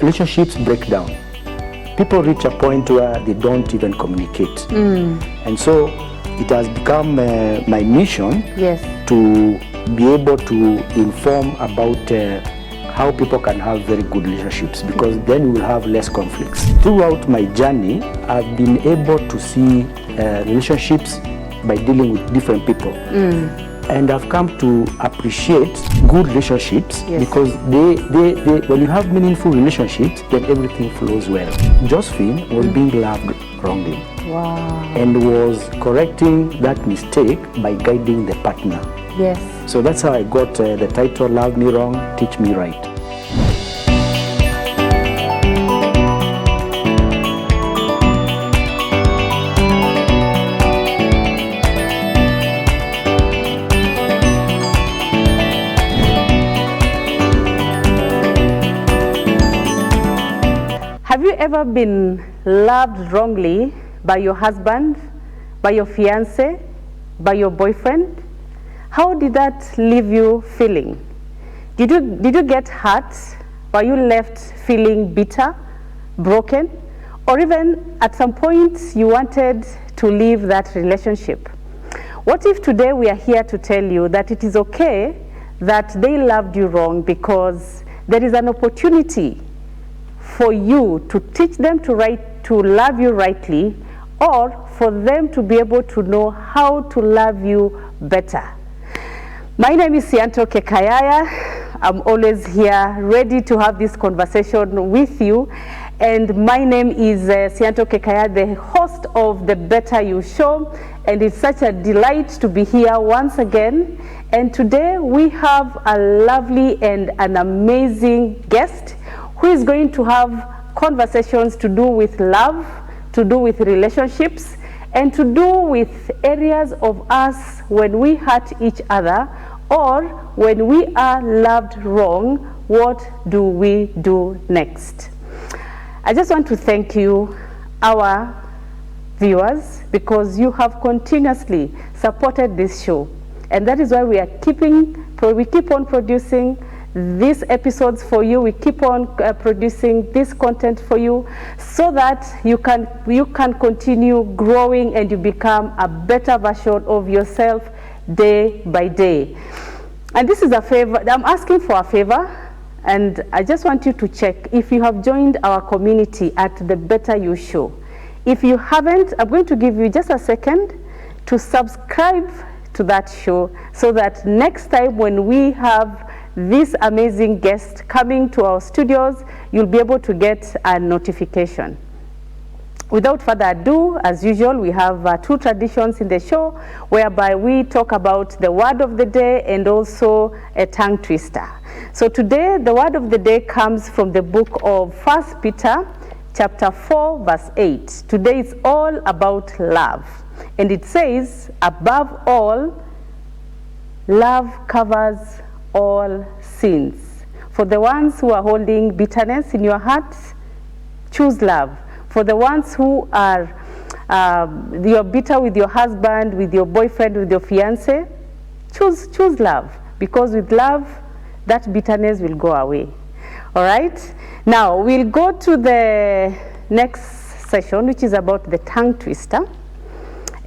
relationships break down. People reach a point where they don't even communicate. And so it has become my mission to be able to inform about how people can have very good relationships, because then we will have less conflicts. Throughout my journey, I've been able to see relationships by dealing with different people. And I've come to appreciate good relationships because they when you have meaningful relationships, then everything flows well. Josephine was being loved wrongly. And was correcting that mistake by guiding the partner. So that's how I got the title, Love Me Wrong, Teach Me Right. Have you ever been loved wrongly by your husband, by your fiancé, by your boyfriend? How did that leave you feeling? Did you get hurt? Were you left feeling bitter, broken? Or even at some point you wanted to leave that relationship? What if today we are here to tell you that it is okay that they loved you wrong, because there is an opportunity for you to teach them to love you rightly, or for them to be able to know how to love you better. My name is Sianto Kekayaya. I'm always here ready to have this conversation with you. And my name is Sianto Kekayaya, the host of the Better You Show. And it's such a delight to be here once again. And today we have a lovely and an amazing guest who is going to have conversations to do with love, to do with relationships, and to do with areas of us when we hurt each other, or when we are loved wrong, what do we do next? I just want to thank you, our viewers, because you have continuously supported this show. And that is why we keep on producing these episodes for you. We keep on producing this content for you, so that you can continue growing and you become a better version of yourself day by day. And this is a favor. I'm asking for a favor, and I just want you to check if you have joined our community at the Better You Show. If you haven't, I'm going to give you just a second to subscribe to that show, so that next time when we have this amazing guest coming to our studios, you'll be able to get a notification. Without further ado, as usual, we have two traditions in the show, whereby we talk about the word of the day and also a tongue twister. So today, the word of the day comes from the book of 1 Peter, chapter 4, verse 8. Today is all about love. And it says, above all, love covers all sins. For the ones who are holding bitterness in your hearts, choose love. For the ones who are you're bitter with your husband, with your boyfriend, with your fiancé, choose love, because with love that bitterness will go away. All right, now we'll go to the next session, which is about the tongue twister.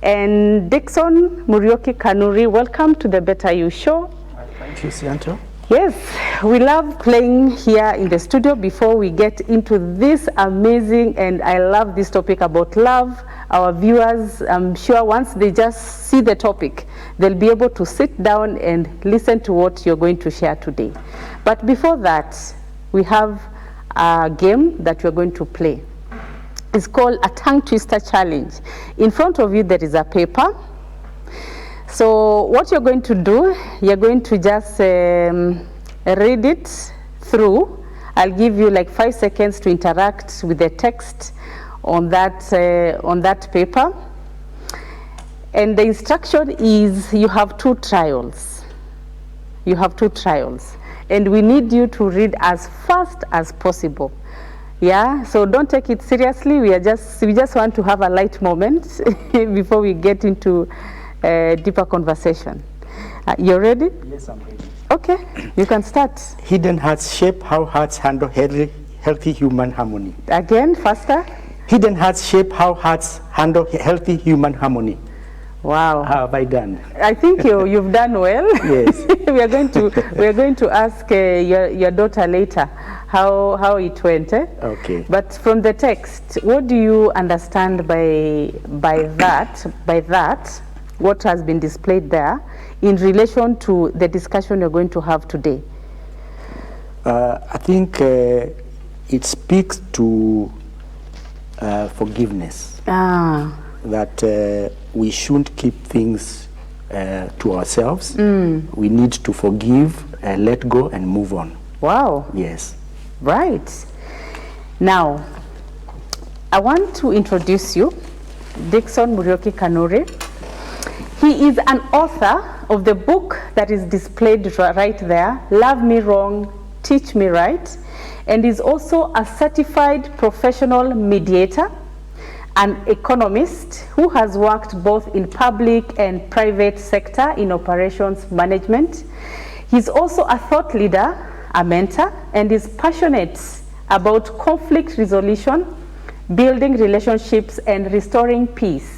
And Dickson Muriuki Kanuri, welcome to the Better You Show. Thank you, Sianto. Yes, we love playing here in the studio before we get into this amazing, and I love this topic about love. Our viewers, I'm sure once they just see the topic, they'll be able to sit down and listen to what you're going to share today. But before that, we have a game that we're going to play. It's called a tongue twister challenge. In front of you, there is a paper. So what you're going to do, you're going to just read it through. I'll give you like 5 seconds to interact with the text on that paper. And the instruction is you have 2 trials. You have 2 trials. And we need you to read as fast as possible. Yeah, so don't take it seriously. We just want to have a light moment before we get into deeper conversation. You ready? Yes, I'm ready. Okay, you can start. Hidden hearts shape how hearts handle healthy human harmony. Again, faster. Hidden hearts shape how hearts handle healthy human harmony. Wow. How have I done? I think you've done well. Yes. we are going to ask your daughter later how it went. Okay. But from the text, what do you understand by that? What has been displayed there in relation to the discussion you're going to have today? I think it speaks to forgiveness. That we shouldn't keep things to ourselves. We need to forgive, let go, and move on. Wow. Yes. Right. Now, I want to introduce you, Dickson Muriuki Kanure. He is an author of the book that is displayed right there, Love Me Wrong, Teach Me Right, and is also a certified professional mediator, an economist who has worked both in public and private sector in operations management. He's also a thought leader, a mentor, and is passionate about conflict resolution, building relationships, and restoring peace.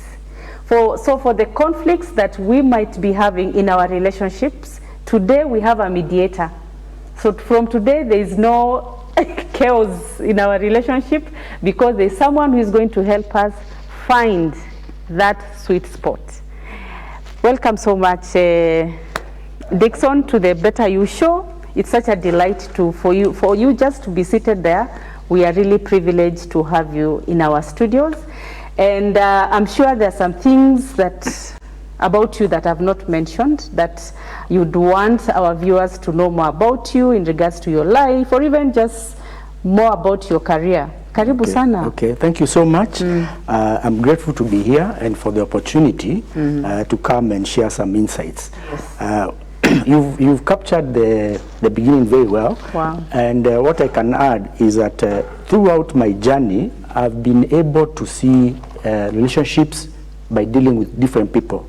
So for the conflicts that we might be having in our relationships, today we have a mediator. So from today, there is no chaos in our relationship because there's someone who is going to help us find that sweet spot. Welcome so much, Dickson, to the Better You Show. It's such a delight for you just to be seated there. We are really privileged to have you in our studios. And I'm sure there are some things about you that I've not mentioned that you'd want our viewers to know more about you in regards to your life, or even just more about your career. Karibu sana. Okay, thank you so much. I'm grateful to be here and for the opportunity to come and share some insights. Yes. You've captured the beginning very well. Wow. And what I can add is that throughout my journey, I've been able to see relationships by dealing with different people.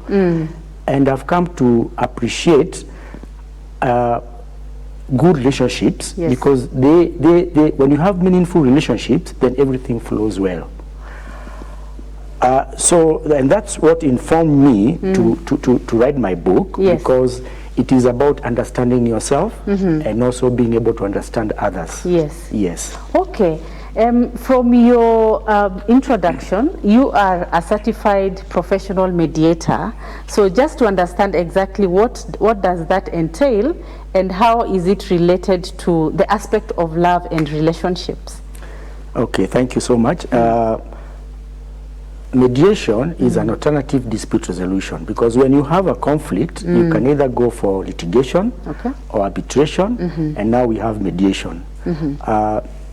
And I've come to appreciate good relationships. Yes. Because they when you have meaningful relationships, then everything flows well. And that's what informed me to write my book. Yes. Because it is about understanding yourself and also being able to understand others. Yes. Yes. Okay. From your introduction, you are a certified professional mediator. So just to understand exactly what does that entail and how is it related to the aspect of love and relationships? Okay, thank you so much. Mediation is an alternative dispute resolution, because when you have a conflict, you can either go for litigation or arbitration, and now we have mediation.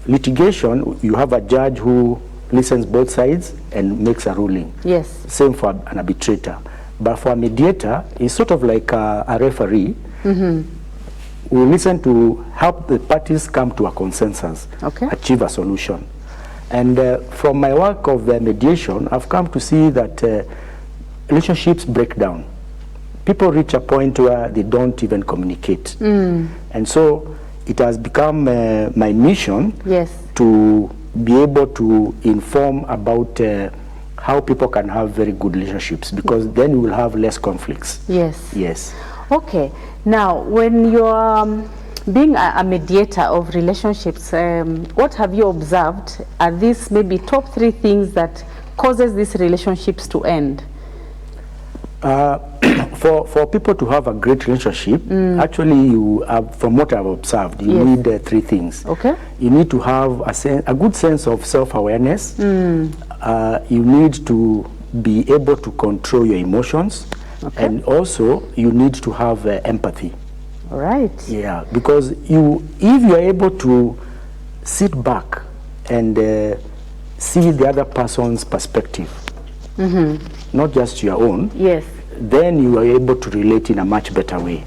Litigation, you have a judge who listens both sides and makes a ruling. Yes. Same for an arbitrator. But for a mediator, it's sort of like a referee. We listen to help the parties come to a consensus, achieve a solution. And from my work of mediation, I've come to see that relationships break down. People reach a point where they don't even communicate. And so it has become my mission to be able to inform about how people can have very good relationships, because then you will have less conflicts. Yes. Yes. Okay. Now, when you're being a mediator of relationships, what have you observed are these maybe top 3 things that causes these relationships to end? For people to have a great relationship, actually, from what I've observed, you need 3 things. Okay. You need to have a good sense of self-awareness. You need to be able to control your emotions. And also, you need to have empathy. All right. Yeah, because if you are able to sit back and see the other person's perspective, not just your own, then you are able to relate in a much better way.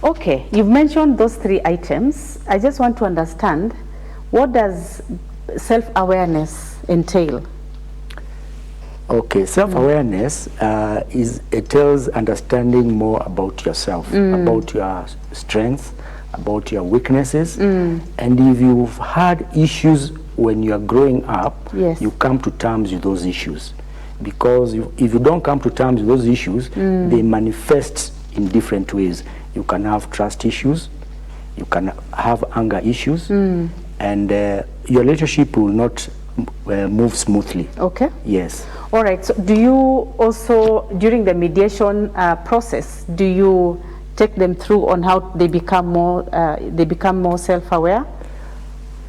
Okay, you've mentioned those 3 items. I just want to understand, what does self-awareness entail? Okay, self-awareness entails understanding more about yourself, about your strengths, about your weaknesses. And if you've had issues when you are growing up, yes, you come to terms with those issues. Because if you don't come to terms with those issues, they manifest in different ways. You can have trust issues, you can have anger issues, and your relationship will not move smoothly. Okay. Yes. All right. So do you also, during the mediation process, do you take them through on how they become more self-aware?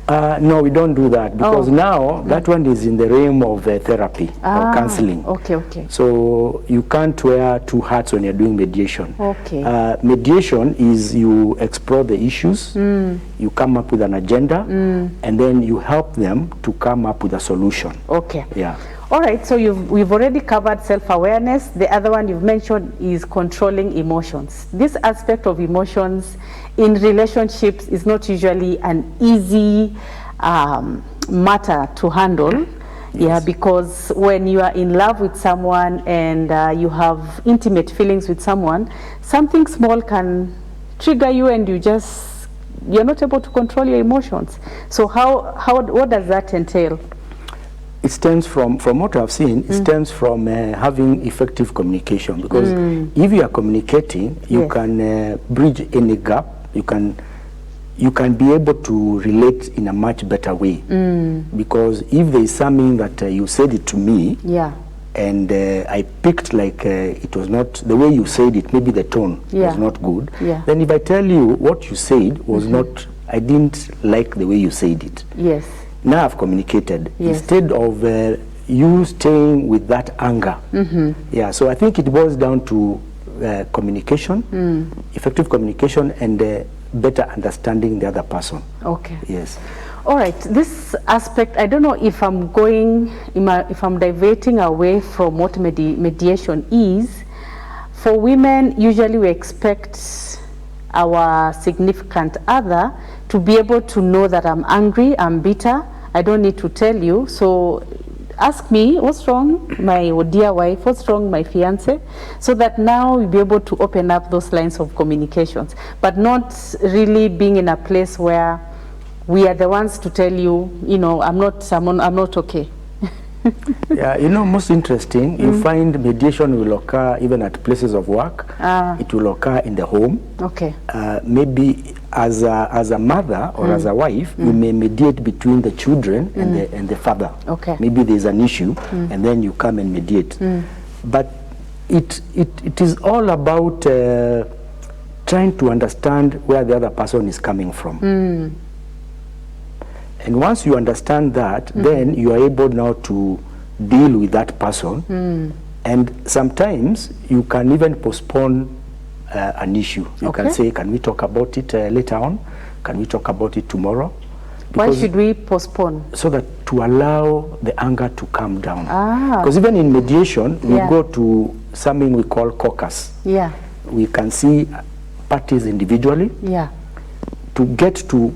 No, we don't do that, because now that one is in the realm of therapy or counseling. Okay, okay. So you can't wear two hats when you're doing mediation. Okay. Mediation is you explore the issues, you come up with an agenda, and then you help them to come up with a solution. Okay. Yeah. All right, so we've already covered self-awareness. The other one you've mentioned is controlling emotions. This aspect of emotions in relationships is not usually an easy matter to handle. Yeah, because when you are in love with someone and you have intimate feelings with someone, something small can trigger you and you're not able to control your emotions. So what does that entail? It stems from what I've seen, it stems from having effective communication, because if you are communicating, you can bridge any gap, you can be able to relate in a much better way. Because if there is something that you said it to me, and I picked like it was not, the way you said it, maybe the tone was not good, then if I tell you what you said was not, I didn't like the way you said it. Yes. Now I've communicated, instead of you staying with that anger. Yeah, so I think it boils down to communication, effective communication, and better understanding the other person. Okay. Yes. All right, this aspect, I don't know if I'm diverting away from what mediation is. For women, usually we expect our significant other to be able to know that I'm angry, I'm bitter, I don't need to tell you. So ask me, what's wrong, my dear wife, what's wrong, my fiance, so that now we'll be able to open up those lines of communications, but not really being in a place where we are the ones to tell you, I'm not okay. Yeah, most interesting, you find mediation will occur even at places of work. It will occur in the home. Okay. Maybe as a mother or as a wife, you may mediate between the children and the father. Okay. Maybe there's an issue, and then you come and mediate. But it is all about trying to understand where the other person is coming from. And once you understand that, then you are able now to deal with that person. And sometimes you can even postpone an issue. You can say, can we talk about it later on? Can we talk about it tomorrow? Why should we postpone? So that to allow the anger to calm down. Because even in mediation, we go to something we call caucus. Yeah. We can see parties individually to get to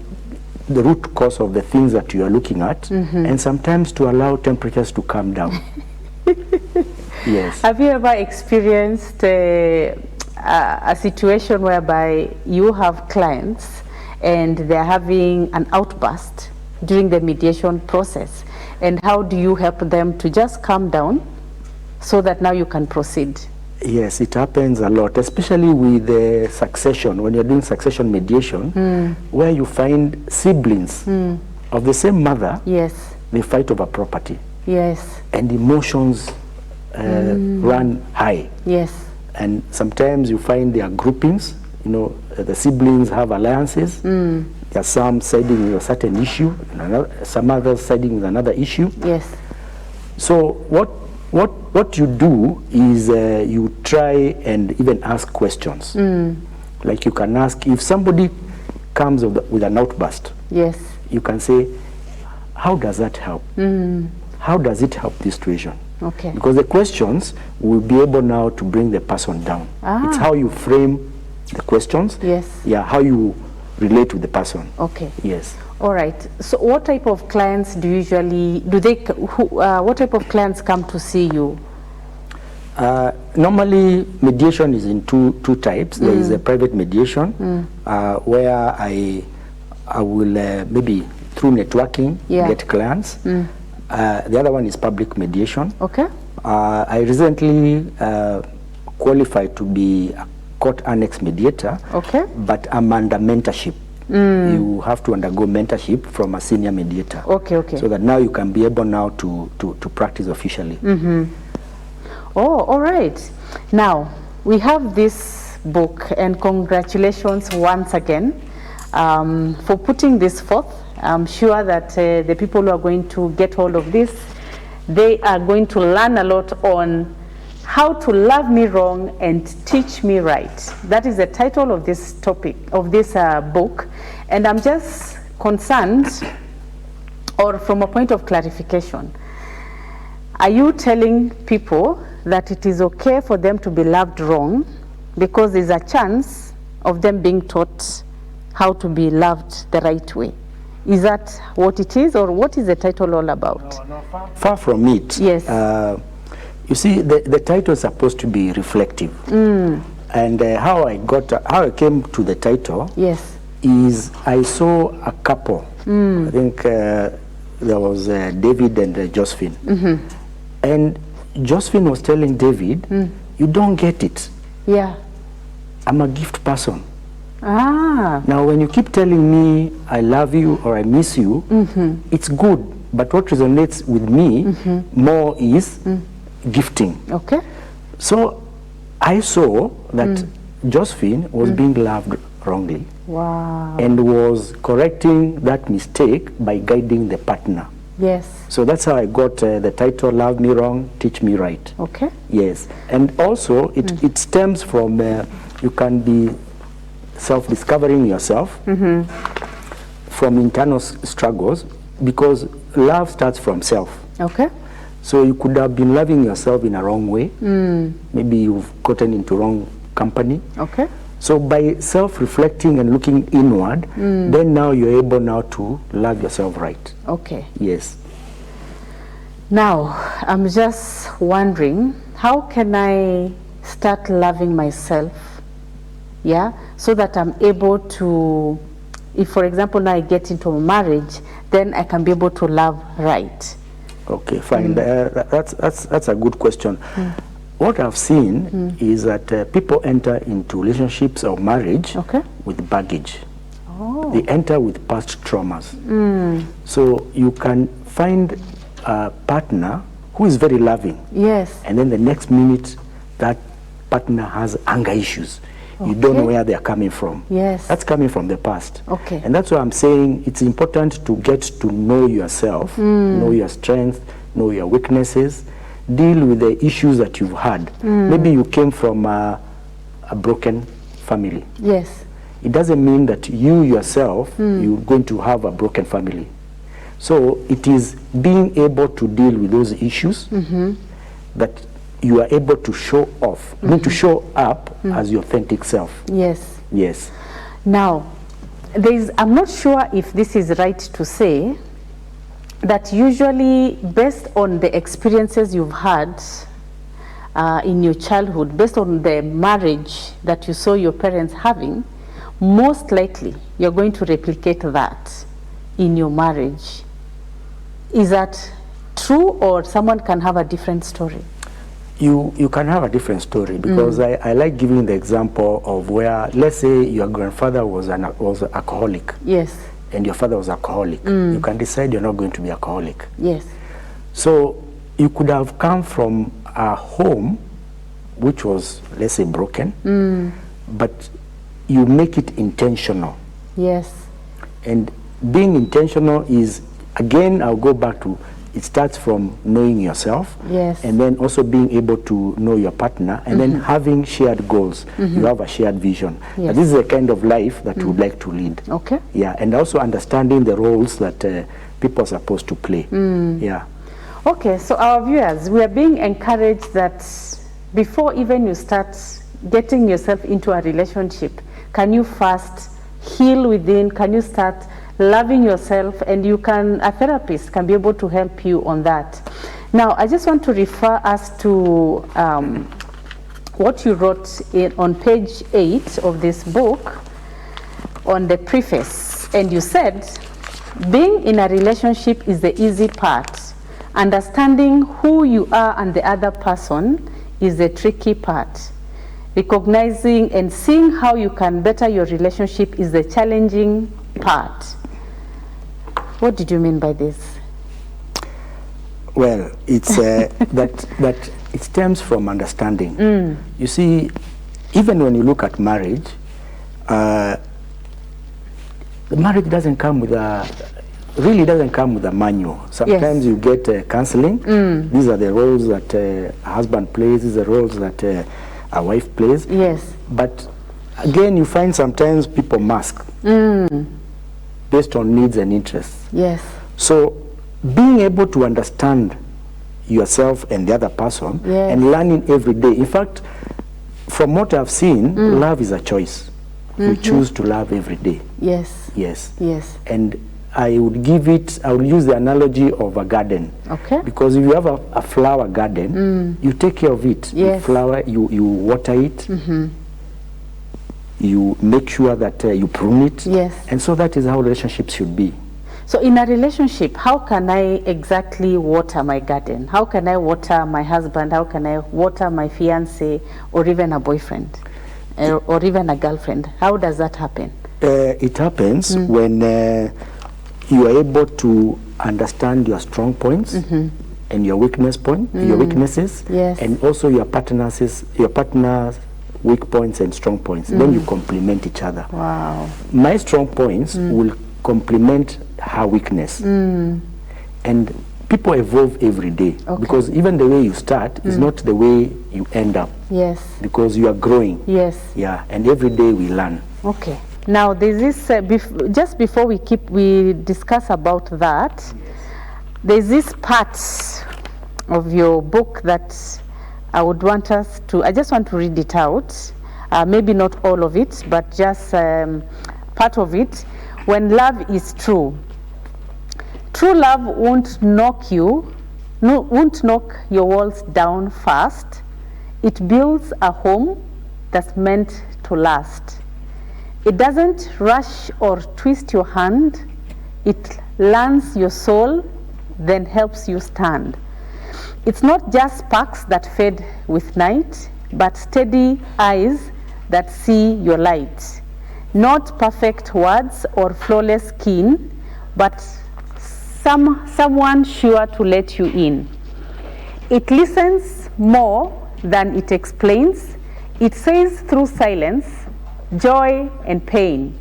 the root cause of the things that you are looking at, and sometimes to allow temperatures to calm down. Yes. Have you ever experienced a situation whereby you have clients and they're having an outburst during the mediation process, and how do you help them to just calm down so that now you can proceed? Yes, it happens a lot, especially with succession. When you're doing succession mediation, where you find siblings of the same mother, they fight over property. Yes. And emotions run high. Yes. And sometimes you find there are groupings. The siblings have alliances. There are some siding with a certain issue, and some others siding with another issue. Yes. So what you do is you try and even ask questions. Like you can ask, if somebody comes with an outburst, you can say, how does that help? How does it help this situation? Okay. Because the questions will be able now to bring the person down. It's how you frame the questions. Yes. Yeah, how you relate with the person. Okay. Yes. All right. So what type of clients what type of clients come to see you? Normally, mediation is in two types. There is a private mediation where I will maybe through networking get clients. The other one is public mediation. Okay. I recently qualified to be a court annex mediator. Okay. But I'm under mentorship. You have to undergo mentorship from a senior mediator. Okay, okay. So that now you can be able now to practice officially. Oh, all right. Now, we have this book, and congratulations once again for putting this forth. I'm sure that the people who are going to get hold of this, they are going to learn a lot on how to love me wrong and teach me right. That is the title of this topic, of this book. And I'm just concerned, or from a point of clarification, are you telling people that it is okay for them to be loved wrong because there's a chance of them being taught how to be loved the right way? Is that what it is, or what is the title all about? No, far from it. Yes. You see, the title is supposed to be reflective. And how I came to the title is I saw a couple. I think there was David and Josephine. And Josephine was telling David, you don't get it. Yeah. I'm a gift person. Ah. Now, when you keep telling me I love you or I miss you, it's good. But what resonates with me more is gifting. Okay. So I saw that Josephine was being loved wrongly. Wow. And was correcting that mistake by guiding the partner. Yes. So that's how I got the title, Love Me Wrong, Teach Me Right. Okay. Yes. And also it stems from, you can be self-discovering yourself from internal struggles, because love starts from self. Okay. So you could have been loving yourself in a wrong way. Maybe you've gotten into wrong company. Okay. So by self-reflecting and looking inward, then now you're able now to love yourself right. Okay. Yes. Now, I'm just wondering, how can I start loving myself? Yeah, so that I'm able to, if for example now I get into a marriage, then I can be able to love right. Okay, fine. That's a good question. What I've seen is that people enter into relationships or marriage with baggage. Oh. They enter with past traumas. So you can find a partner who is very loving. Yes. And then the next minute, that partner has anger issues. You don't know where they're coming from. Yes. That's coming from the past. Okay. And that's why I'm saying it's important to get to know yourself, know your strengths, know your weaknesses, deal with the issues that you've had. Maybe you came from a broken family. Yes. It doesn't mean that you yourself, you're going to have a broken family. So it is being able to deal with those issues that you are able to show off, I mean to show up as your authentic self. Yes. Yes. Now, I'm not sure if this is right to say that usually based on the experiences you've had in your childhood, based on the marriage that you saw your parents having, most likely you're going to replicate that in your marriage. Is that true, or someone can have a different story? You can have a different story, because I like giving the example of where, let's say your grandfather was an alcoholic. Yes. And your father was alcoholic. You can decide you're not going to be alcoholic. Yes. So you could have come from a home which was, let's say, broken, but you make it intentional. Yes. And being intentional is, again, I'll go back to, it starts from knowing yourself, yes, and then also being able to know your partner, and then having shared goals. You have a shared vision. Yes. This is the kind of life that you would like to lead. Okay. Yeah, and also understanding the roles that people are supposed to play. Yeah. Okay, so our viewers, we are being encouraged that before even you start getting yourself into a relationship, can you first heal within? Can you start loving yourself? And you can, a therapist can be able to help you on that. Now, I just want to refer us to what you wrote on page 8 of this book on the preface. And you said, being in a relationship is the easy part. Understanding who you are and the other person is the tricky part. Recognizing and seeing how you can better your relationship is the challenging part. What did you mean by this? Well, it's that it stems from understanding. You see, even when you look at marriage, the marriage doesn't come with really doesn't come with a manual. Sometimes you get counseling. These are the roles that a husband plays. These are the roles that a wife plays. Yes. But again, you find sometimes people mask based on needs and interests. Yes. So being able to understand yourself and the other person and learning every day. In fact, from what I've seen, love is a choice. You choose to love every day. Yes. Yes. Yes. And I would use the analogy of a garden. Okay. Because if you have a flower garden, you take care of it. Yes. You water it. You make sure that you prune it. Yes. And so that is how relationships should be. So in a relationship, how can I exactly water my garden? How can I water my husband? How can I water my fiancé or even a boyfriend or even a girlfriend? How does that happen? It happens when you are able to understand your strong points and your weaknesses, and also your partner's weak points and strong points. Then you complement each other. Wow. My strong points will complement her weakness. And people evolve every day, because even the way you start is not the way you end up. Yes. Because you are growing. Yes. Yeah, and every day we learn. Okay. Now there's this, just before we discuss about that, there's this part of your book that I would want us to, I just want to read it out. Maybe not all of it, but just part of it. When love is true. True love won't knock your walls down fast. It builds a home that's meant to last. It doesn't rush or twist your hand. It lands your soul, then helps you stand. It's not just sparks that fade with night, but steady eyes that see your light. Not perfect words or flawless skin, but someone sure to let you in. It listens more than it explains. It says through silence, joy and pain.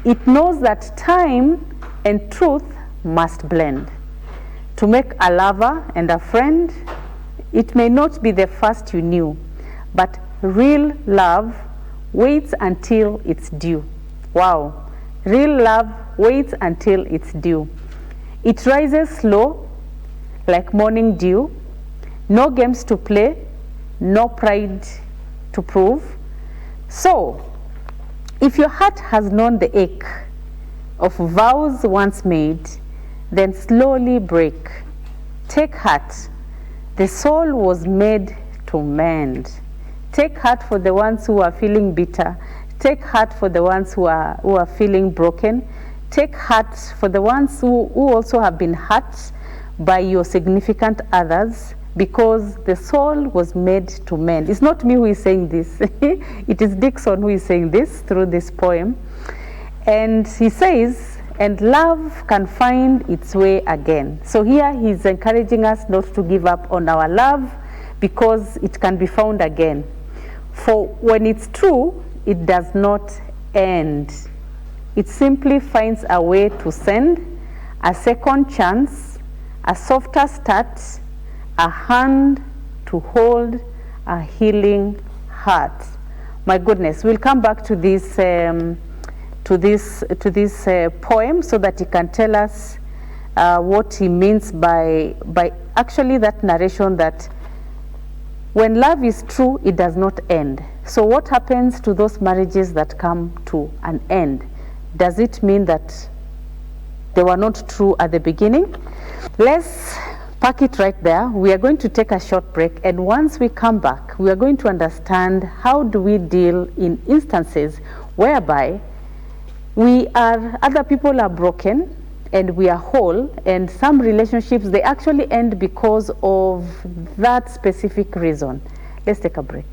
It knows that time and truth must blend. To make a lover and a friend, it may not be the first you knew, but real love waits until it's due. Wow. Real love waits until it's due. It rises slow, like morning dew. No games to play, no pride to prove. So, if your heart has known the ache of vows once made, then slowly break. Take heart. The soul was made to mend. Take heart for the ones who are feeling bitter. Take heart for the ones who are feeling broken. Take heart for the ones who also have been hurt by your significant others, because the soul was made to mend. It's not me who is saying this. It is Dickson who is saying this through this poem. And he says, and love can find its way again. So here he's encouraging us not to give up on our love, because it can be found again. For when it's true, it does not end. It simply finds a way to send a second chance, a softer start, a hand to hold, a healing heart. My goodness, we'll come back to this poem so that he can tell us what he means by actually that narration that when love is true, it does not end. So what happens to those marriages that come to an end? Does it mean that they were not true at the beginning? Let's park it right there. We are going to take a short break, and once we come back, we are going to understand how do we deal in instances whereby other people are broken and we are whole, and some relationships, they actually end because of that specific reason. Let's take a break.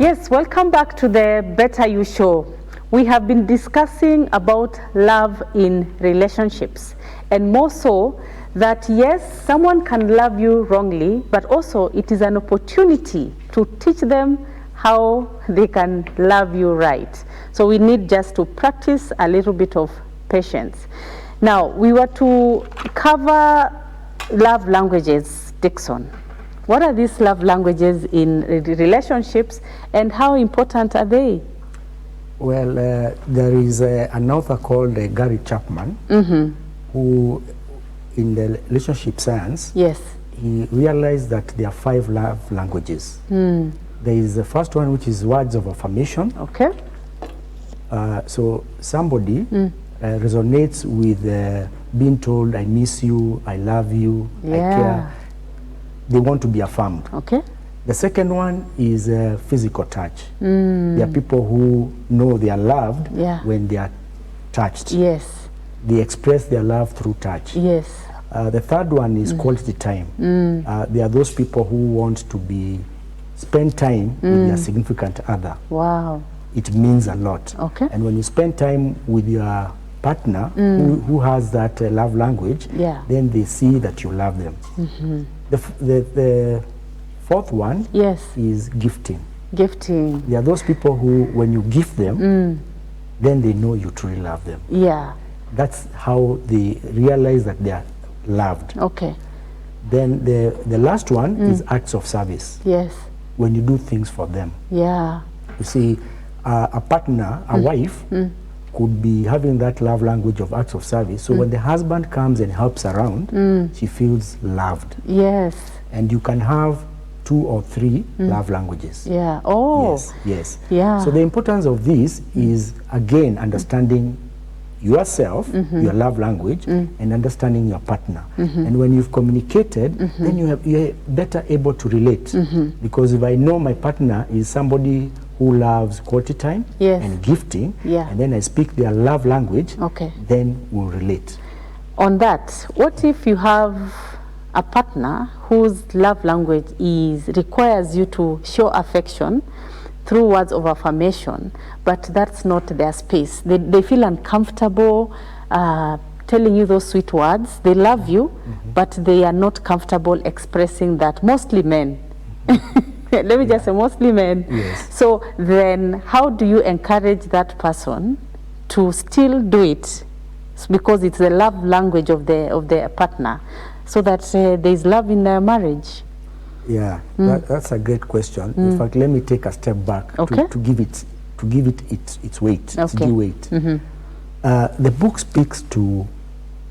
Yes, welcome back to the Better You Show. We have been discussing about love in relationships, and more so that yes, someone can love you wrongly, but also it is an opportunity to teach them how they can love you right. So we need just to practice a little bit of patience. Now, we were to cover love languages, Dickson. What are these love languages in relationships, and how important are they? Well, there is an author called Gary Chapman, who, in the relationship science, yes, he realized that there are 5 love languages. There is the first one, which is words of affirmation. Okay. So somebody resonates with being told, I miss you, I love you, I care. They want to be affirmed. Okay. The second one is physical touch. There are people who know they are loved when they are touched. Yes. They express their love through touch. Yes. The third one is quality time. There are those people who want to spend time with their significant other. Wow. It means a lot. Okay. And when you spend time with your partner who has that love language, then they see that you love them. The fourth one is gifting. Gifting. There are those people who, when you gift them, then they know you truly love them. Yeah. That's how they realize that they are loved. Okay. Then the last one is acts of service. Yes. When you do things for them. Yeah. You see, a partner, a wife, could be having that love language of acts of service. So when the husband comes and helps around, she feels loved. Yes. And you can have 2 or 3 love languages. Yeah. Oh. Yes, yes. Yeah. So the importance of this is, again, understanding yourself, your love language, and understanding your partner. And when you've communicated, then you're better able to relate. Because if I know my partner is somebody who loves quality time and gifting, and then I speak their love language, then we'll relate. On that, what if you have a partner whose love language requires you to show affection through words of affirmation, but that's not their space? They feel uncomfortable telling you those sweet words. They love you, but they are not comfortable expressing that. Mostly men. Let me just say mostly men. Yes. So then how do you encourage that person to still do it, because it's the love language of the partner, so that there is love in their marriage? Yeah, that's a great question. In fact, let me take a step back to give it its weight, its due weight. The book speaks to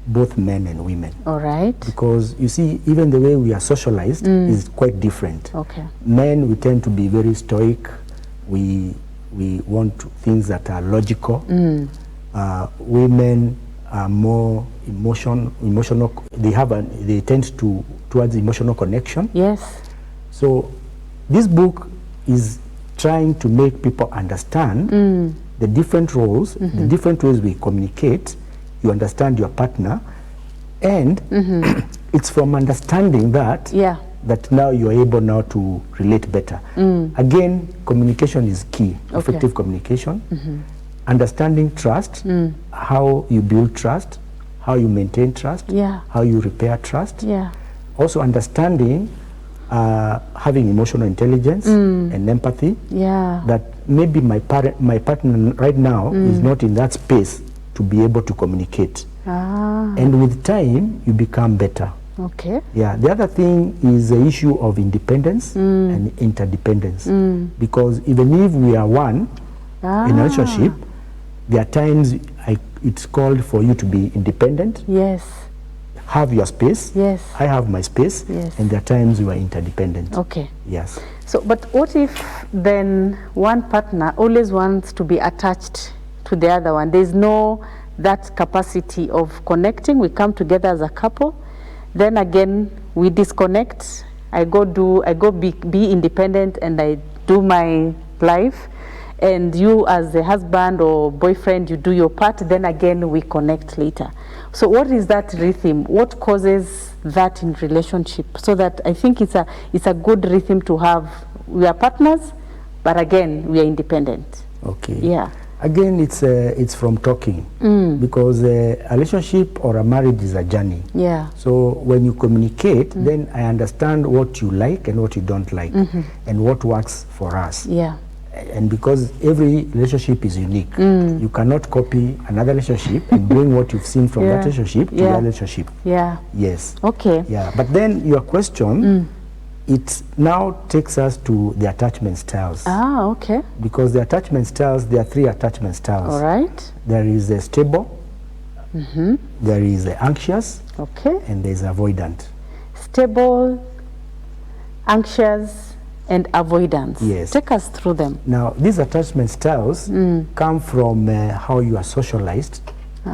both men and women. All right. Because you see, even the way we are socialized is quite different. Okay. Men, we tend to be very stoic. We want things that are logical. Women are more emotional. They tend towards emotional connection. Yes. So this book is trying to make people understand the different roles, the different ways we communicate. You understand your partner, and it's from understanding that that now you're able now to relate better. Again, communication is key. Effective communication, understanding trust, how you build trust, how you maintain trust, how you repair trust. Also understanding having emotional intelligence and empathy. That maybe my partner right now is not in that space to be able to communicate. And with time, you become better. Okay. Yeah. The other thing is the issue of independence and interdependence. Because even if we are one in a relationship, there are times it's called for you to be independent. Yes. Have your space. Yes. I have my space. Yes. And there are times you are interdependent. Okay. Yes. So, but what if then one partner always wants to be attached to the other one? There's no that capacity of connecting. We come together as a couple, then again we disconnect. I go be independent and I do my life, and you as a husband or boyfriend, you do your part, then again we connect later. So what is that rhythm? What causes that in relationship? So that I think it's a good rhythm to have. We are partners, but again we are independent. Okay. Yeah. Again, it's from talking, because a relationship or a marriage is a journey. Yeah. So when you communicate, then I understand what you like and what you don't like, and what works for us. Yeah. And because every relationship is unique, you cannot copy another relationship and bring what you've seen from that relationship to the relationship. Yeah. Yes. Okay. Yeah. But then your question, it now takes us to the attachment styles. Ah, okay. Because the attachment styles, there are 3 attachment styles. All right. There is a stable, there is a anxious, Okay. and there is avoidant. Stable, anxious, and avoidance. Yes. Take us through them. Now, these attachment styles come from how you are socialized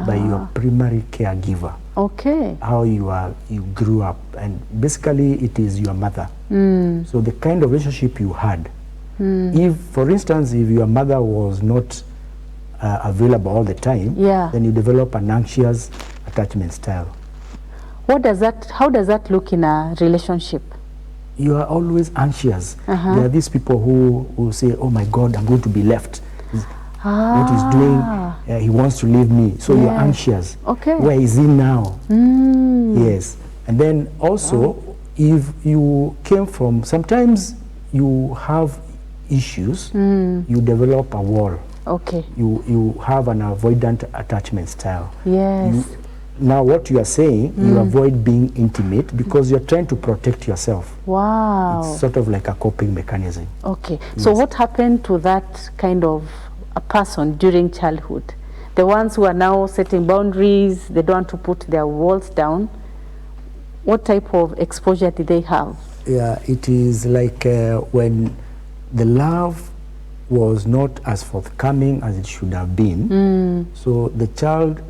by your primary caregiver. Okay. How you grew up, and basically it is your mother. So the kind of relationship you had. If, for instance, if your mother was not available all the time, then you develop an anxious attachment style. How does that look in a relationship? You are always anxious. There are these people who say, oh my God, I'm going to be left. What he's doing, he wants to leave me. So you're anxious. Okay. Where is he now? Yes. And then also, if you came from, sometimes you have issues, you develop a wall. Okay. You have an avoidant attachment style. Yes. Now what you are saying, you avoid being intimate because you're trying to protect yourself. Wow. It's sort of like a coping mechanism. Okay. So what happened to that kind of a person during childhood? The ones who are now setting boundaries, they don't want to put their walls down. What type of exposure did they have? Yeah, it is like when the love was not as forthcoming as it should have been. So the child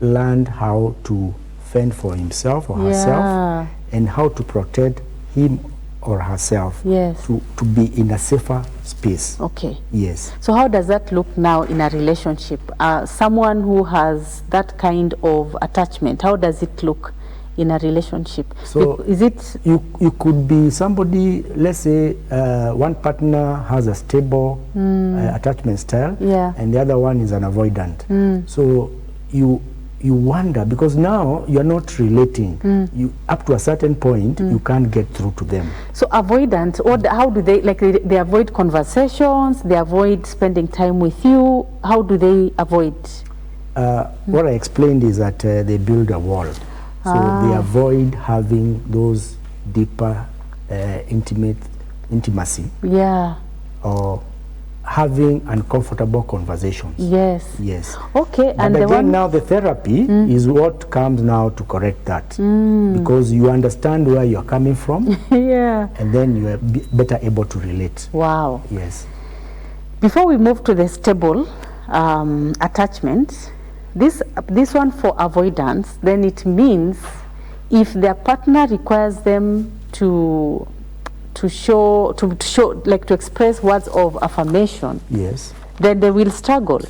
learned how to fend for himself or herself, and how to protect him or herself to be in a safer space. Okay. Yes. So how does that look now in a relationship? Someone who has that kind of attachment, how does it look in a relationship? So is it you could be somebody, let's say one partner has a stable attachment style, and the other one is an avoidant. So you wonder, because now you're not relating. You up to a certain point, you can't get through to them. So avoidant, or how do they, like they avoid conversations, they avoid spending time with you? How do they avoid? What I explained is that they build a wall. So they avoid having those deeper intimacy. Yeah. Or having uncomfortable conversations. Yes. Yes. Okay. But and again, now the therapy is what comes now to correct that, because you understand where you're coming from. And then you are better able to relate. Wow. Yes. Before we move to the stable attachment, this one for avoidance, then it means if their partner requires them to express words of affirmation, then they will struggle,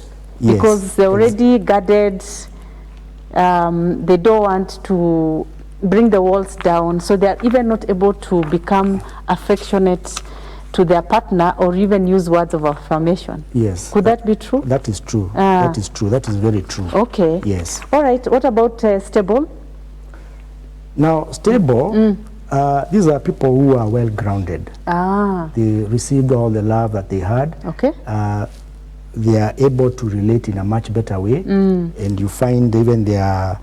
because they're already guarded. They don't want to bring the walls down, so they're even not able to become affectionate to their partner or even use words of affirmation. Yes. Could that be true? That is true. That is true. That is very true. Okay. Yes. All right. What about stable? Now, stable, these are people who are well grounded. They received all the love that they had. Okay. They are able to relate in a much better way, and you find even they are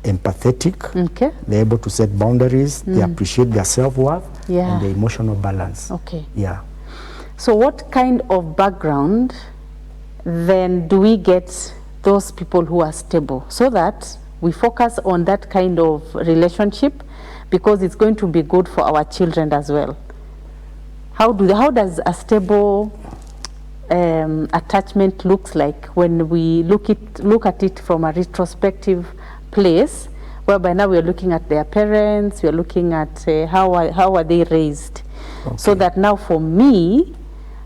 empathetic. Okay. They're able to set boundaries. They appreciate their self-worth and their emotional balance. Okay. Yeah. So what kind of background then do we get those people who are stable, so that we focus on that kind of relationship, because it's going to be good for our children as well. How does a stable attachment looks like when we look at it from a retrospective place, whereby now we are looking at their parents, we are looking at how are they raised, so that now for me,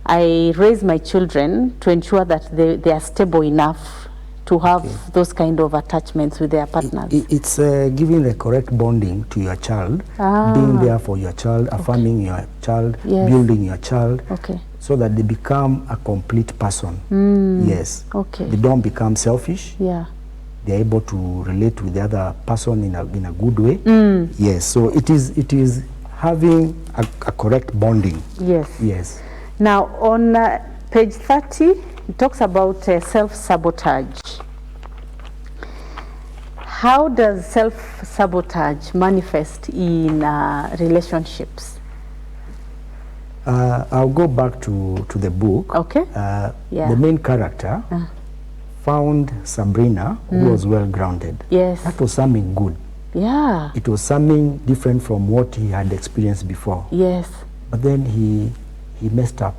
I raise my children to ensure that they are stable enough to have those kind of attachments with their partners. It's giving the correct bonding to your child, being there for your child, affirming your child, building your child, so that they become a complete person. Yes. They don't become selfish. They're able to relate with the other person in a good way. Yes. So it is having a correct bonding. Yes. Now on page 30, it talks about self-sabotage. How does self-sabotage manifest in relationships? I'll go back to the book. The main character found Sabrina, who was well grounded. That was something good. It was something different from what he had experienced before. But then he messed up.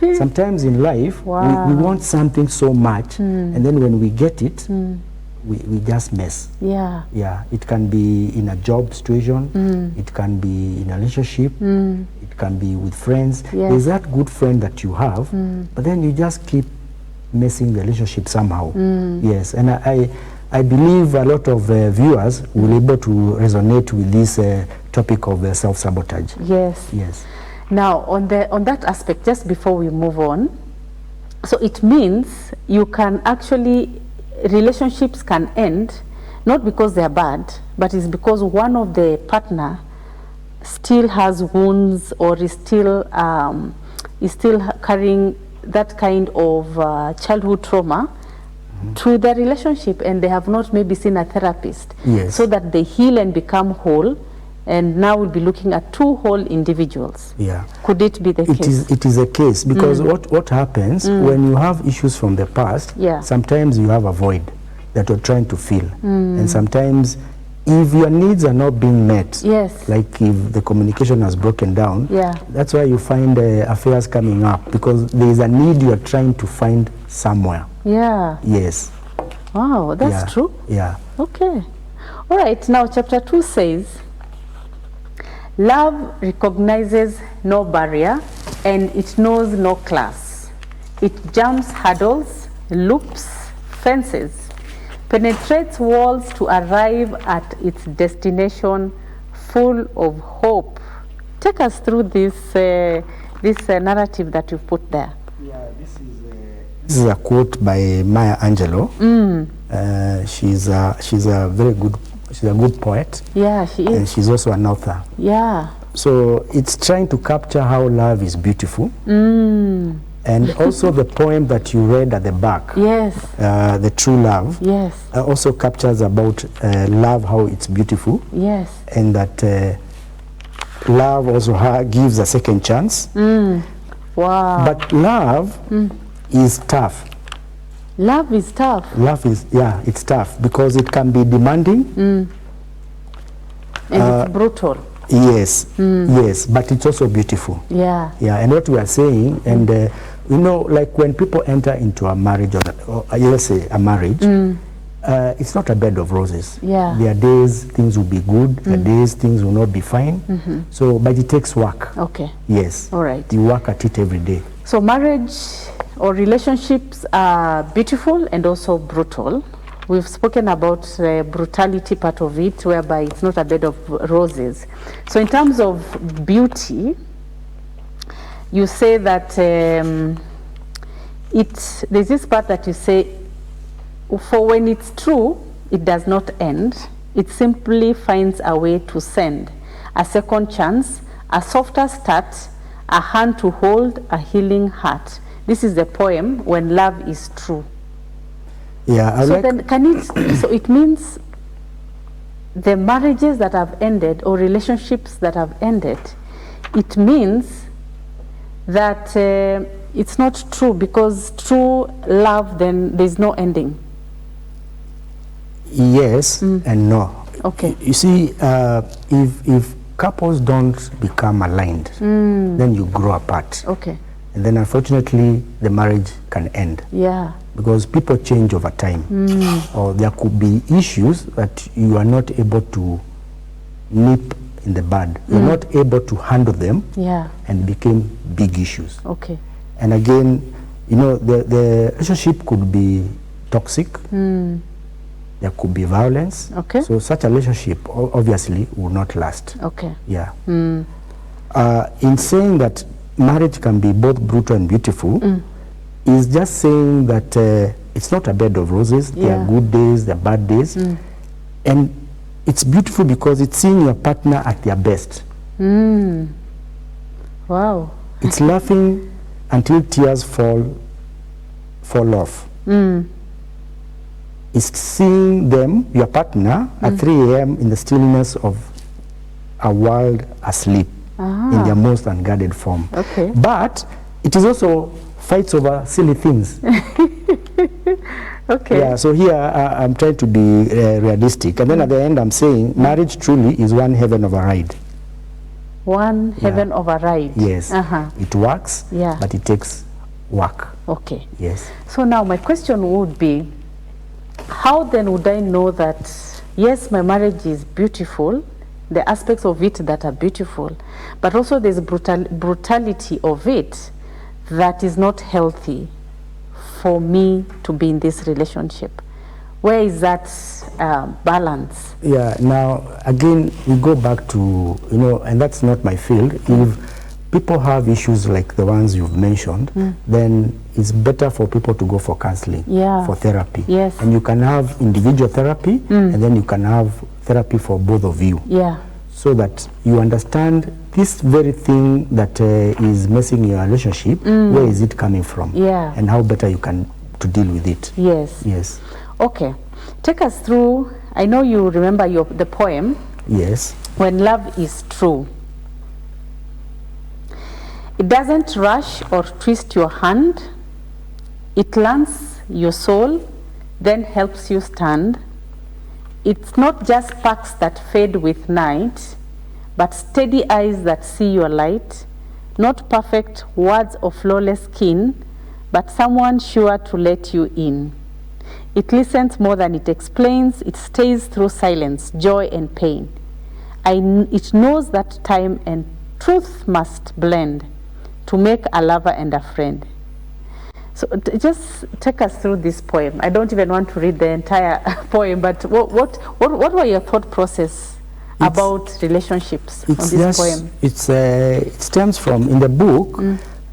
Sometimes in life, we want something so much, and then when we get it, we just mess. It can be in a job situation, it can be in a relationship, it can be with friends. There's that good friend that you have, but then you just keep messing the relationship somehow. Yes, and I believe a lot of viewers will be able to resonate with this topic of self-sabotage. Yes. Now, on that aspect, just before we move on, so it means you can actually, relationships can end, not because they're bad, but it's because one of the partner still has wounds or is still carrying that kind of childhood trauma to their relationship, and they have not maybe seen a therapist, so that they heal and become whole. And now we'll be looking at two whole individuals. Could it be the case? It is a case, because what happens when you have issues from the past, sometimes you have a void that you're trying to fill. And sometimes if your needs are not being met, like if the communication has broken down, that's why you find affairs coming up, because there is a need you're trying to find somewhere. Yes. Wow, that's true. Okay. All right, now chapter 2 says, love recognizes no barrier and it knows no class. It jumps hurdles, loops, fences, penetrates walls to arrive at its destination full of hope. Take us through this narrative that you've put there. This is a quote by Maya Angelou. She's a very good. She's a good poet. She is. And she's also an author. So it's trying to capture how love is beautiful. And also the poem that you read at the back, The True Love, also captures about love, how it's beautiful. And that love also gives a second chance. But love is tough. Love is tough. Love is, it's tough, because it can be demanding. And it's brutal. Yes, but it's also beautiful. And what we are saying, and you know, like when people enter into a marriage, or let's say a marriage, it's not a bed of roses. There are days things will be good, there are days things will not be fine. So, but it takes work. Yes. All right. You work at it every day. So marriage or relationships are beautiful and also brutal. We've spoken about the brutality part of it, whereby it's not a bed of roses. So in terms of beauty, you say that there's this part that you say, for when it's true, it does not end. It simply finds a way to send a second chance, a softer start, a hand to hold, a healing heart. This is the poem, When Love is True. So it means the marriages that have ended or relationships that have ended, it means that it's not true, because true love, then there's no ending. Yes and no. Okay. You see, if couples don't become aligned, then you grow apart. Okay. And then unfortunately, the marriage can end. Yeah. Because people change over time. Or there could be issues that you are not able to nip in the bud. You're not able to handle them. Yeah. And became big issues. Okay. And again, you know, the relationship could be toxic. There could be violence. Okay. So such a relationship obviously will not last. Okay. Yeah. In saying that marriage can be both brutal and beautiful, is just saying that it's not a bed of roses. There are good days, there are bad days. And it's beautiful because it's seeing your partner at their best. Wow. It's laughing until tears fall off. It's seeing them, your partner, at 3 a.m. in the stillness of a world asleep in their most unguarded form. Okay. But it is also fights over silly things. Okay. Yeah, so here I'm trying to be realistic. And then at the end I'm saying marriage truly is one heaven of a ride. One heaven of a ride. Yes. It works, but it takes work. Okay. Yes. So now my question would be, how then would I know that, yes, my marriage is beautiful, the aspects of it that are beautiful, but also there's brutality of it that is not healthy for me to be in this relationship? Where is that balance? Yeah, now again we go back to, you know, and that's not my field. If people have issues like the ones you've mentioned, then it's better for people to go for counseling, for therapy. Yes. And you can have individual therapy, and then you can have therapy for both of you. Yeah. So that you understand this very thing that is messing your relationship, where is it coming from? Yeah. And how better you can to deal with it. Yes. Yes. Okay. Take us through, I know you remember the poem. Yes. When love is true. It doesn't rush or twist your hand. It lands your soul, then helps you stand. It's not just sparks that fade with night, but steady eyes that see your light. Not perfect words of flawless skin, but someone sure to let you in. It listens more than it explains. It stays through silence, joy and pain. It knows that time and truth must blend to make a lover and a friend. So just take us through this poem. I don't even want to read the entire poem, but what were your thought process about relationships on this poem? It stems from, in the book,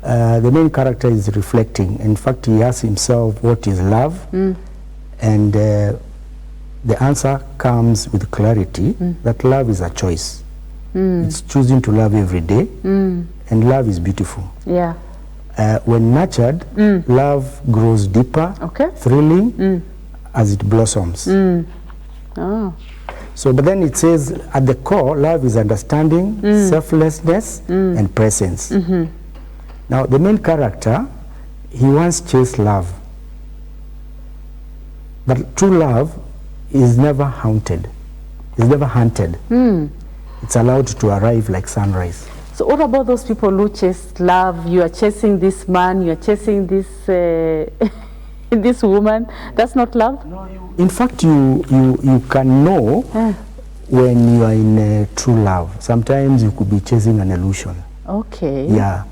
the main character is reflecting. In fact, he asks himself, what is love? And the answer comes with clarity that love is a choice. It's choosing to love every day, and love is beautiful. Yeah. When nurtured, love grows deeper, thrilling, as it blossoms. Oh. So, but then it says, at the core, love is understanding, selflessness, and presence. Now, the main character, he once chased love. But true love is never haunted. It's never hunted. It's allowed to arrive like sunrise. So what about those people who chase love? You are chasing this man, you are chasing this this woman. That's not love? No, in fact, you can know when you are in true love. Sometimes you could be chasing an illusion. Okay. Yeah.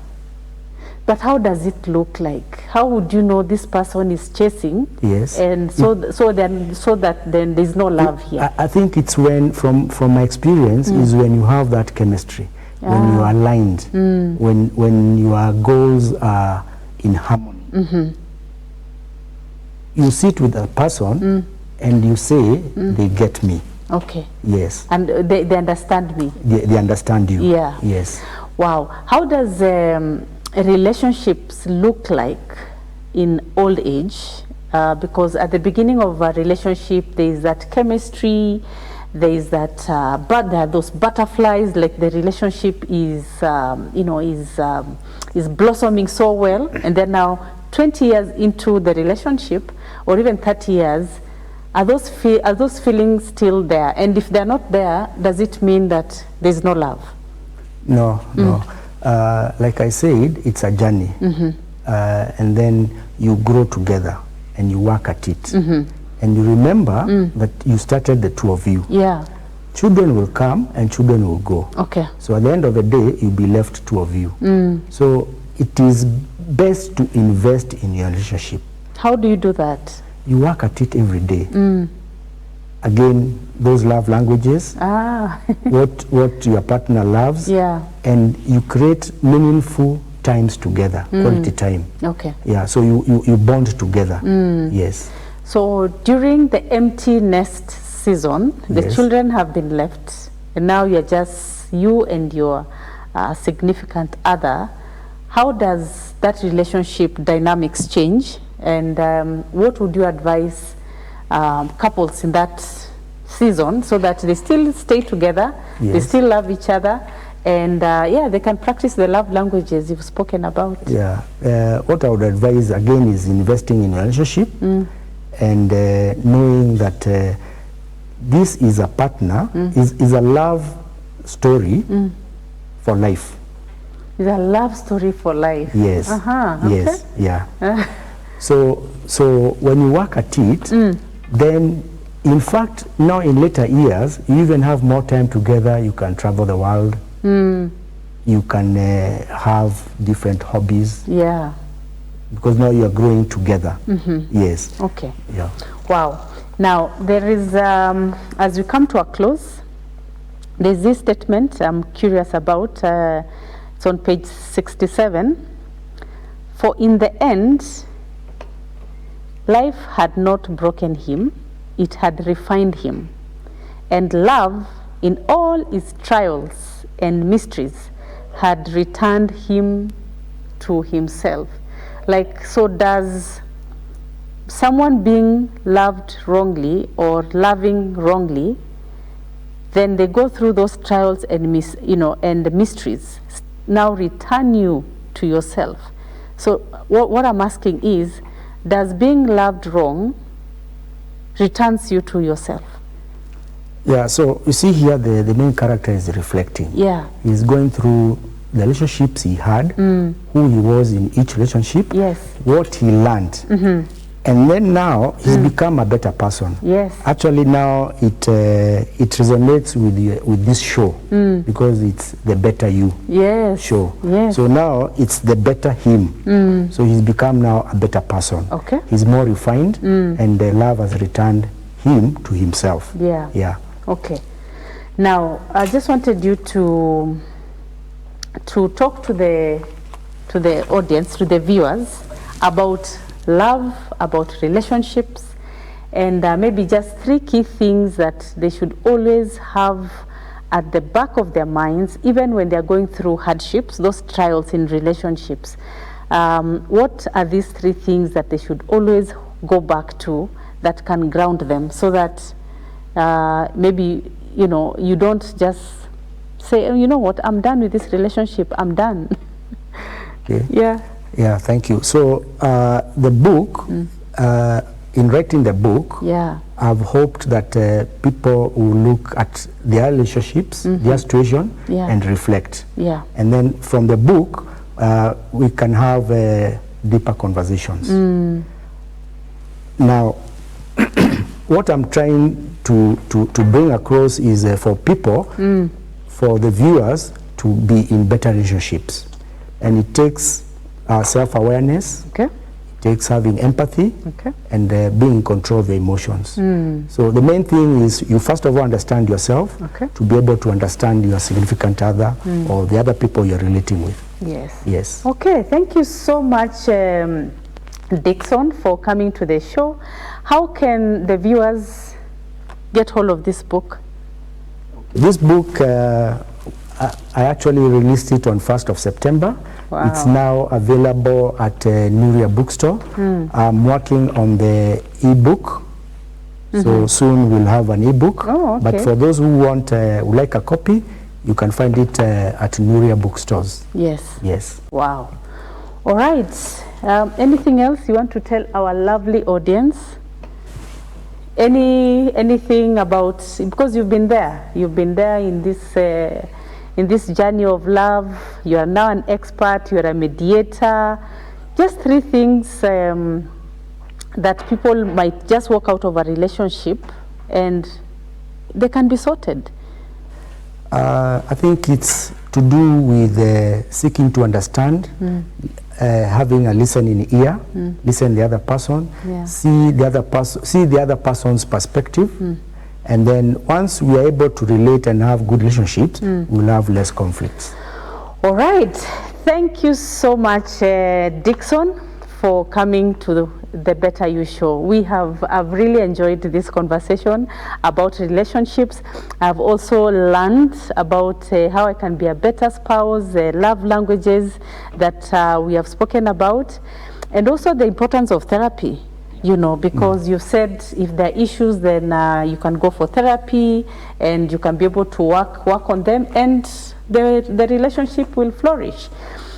But how does it look like? How would you know this person is chasing? Yes. And so that then there's no love here. I think it's when, from my experience, is when you have that chemistry, when you are aligned, when your goals are in harmony. You sit with a person and you say, they get me. Okay. Yes. And they understand me. They understand you. Yeah. Yes. Wow. How does relationships look like in old age? Because at the beginning of a relationship, there is that chemistry, there is that, but there are those butterflies, like the relationship is, is blossoming so well, and then now 20 years into the relationship, or even 30 years, are those feelings still there? And if they're not there, does it mean that there's no love? No, no. Like I said, it's a journey. And then you grow together and you work at it. And you remember that you started, the two of you. Yeah. Children will come and children will go. Okay. So at the end of the day, you'll be left two of you. So it is best to invest in your relationship. How do you do that? You work at it every day. Again, those love languages, what your partner loves, and you create meaningful times together, quality time. Okay. Yeah, so you bond together. Yes. So during the empty nest season, the children have been left, and now you're just you and your significant other. How does that relationship dynamics change? And what would you advise couples in that season so that they still stay together, they still love each other, and they can practice the love languages you've spoken about? Yeah, what I would advise again is investing in a relationship and knowing that this is a partner, is a love story for life. It's a love story for life. Yes. Yes. Yeah. So when you work at it, then in fact now in later years you even have more time together. You can travel the world. You can have different hobbies. Yeah. Because now you are growing together. Yes. Okay. Yeah. Wow. Now there is, as we come to a close, there's this statement I'm curious about. It's on page 67. For in the end, life had not broken him, it had refined him. And love, in all its trials and mysteries, had returned him to himself. Like, so does someone being loved wrongly or loving wrongly, then they go through those trials and and mysteries, now return you to yourself. So what I'm asking is, does being loved wrong returns you to yourself? Yeah, so you see here the main character is reflecting. Yeah. He's going through the relationships he had, who he was in each relationship, what he learned. And then now he's become a better person. Yes. Actually now it resonates with this show because it's the better you show. Yes. So now it's the better him. So he's become now a better person. Okay. He's more refined and the love has returned him to himself. Yeah. Yeah. Okay. Now I just wanted you to talk to the audience, to the viewers, about love, about relationships, and maybe just 3 key things that they should always have at the back of their minds, even when they're going through hardships, those trials in relationships. What are these 3 things that they should always go back to that can ground them, so that maybe, you don't just say, oh, you know what, I'm done with this relationship, I'm done. Okay. Yeah. Yeah, thank you. So the book, in writing the book, I've hoped that people will look at their relationships, their situation, and reflect. Yeah. And then from the book, we can have deeper conversations. Now, what I'm trying to bring across is for people, for the viewers, to be in better relationships. And it takes self-awareness, it takes having empathy, and being in control of the emotions. So the main thing is you first of all understand yourself to be able to understand your significant other or the other people you're relating with. Yes. Yes. Okay, thank you so much, Dickson, for coming to the show. How can the viewers get hold of this book? This book, I actually released it on 1st of September. Wow. It's now available at Nuria bookstore. I'm working on the e-book, so soon we'll have an e-book. Oh, okay. But for those who want, would like a copy, you can find it at Nuria bookstores. Yes. Yes. Wow. All right. Anything else you want to tell our lovely audience? Anything about, because you've been there in this journey of love. You are now an expert, you're a mediator. Just 3 things that people might just walk out of a relationship and they can be sorted. I think it's to do with seeking to understand, having a listening ear, listen to the other person, see the other person's perspective, and then once we are able to relate and have good relationships, we'll have less conflicts. All right. Thank you so much, Dickson, for coming to the Better You Show. I've really enjoyed this conversation about relationships. I've also learned about how I can be a better spouse, love languages that we have spoken about, and also the importance of therapy, you know, because you said if there are issues, then you can go for therapy and you can be able to work on them, and the relationship will flourish.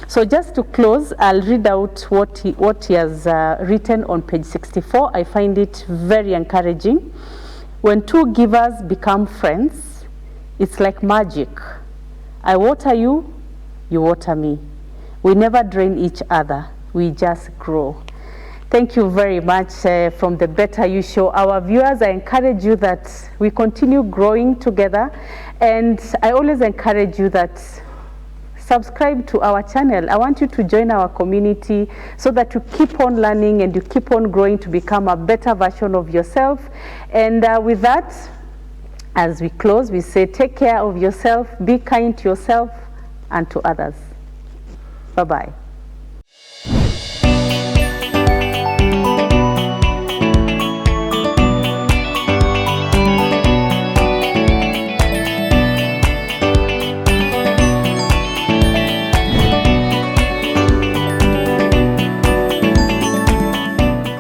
So just to close, I'll read out what he has written on page 64. I find it very encouraging. When 2 givers become friends, it's like magic. I water you, you water me. We never drain each other, we just grow. Thank you very much from the Better You Show. Our viewers, I encourage you that we continue growing together, and I always encourage you that subscribe to our channel. I want you to join our community so that you keep on learning and you keep on growing to become a better version of yourself. And with that, as we close, we say take care of yourself, be kind to yourself and to others. Bye-bye.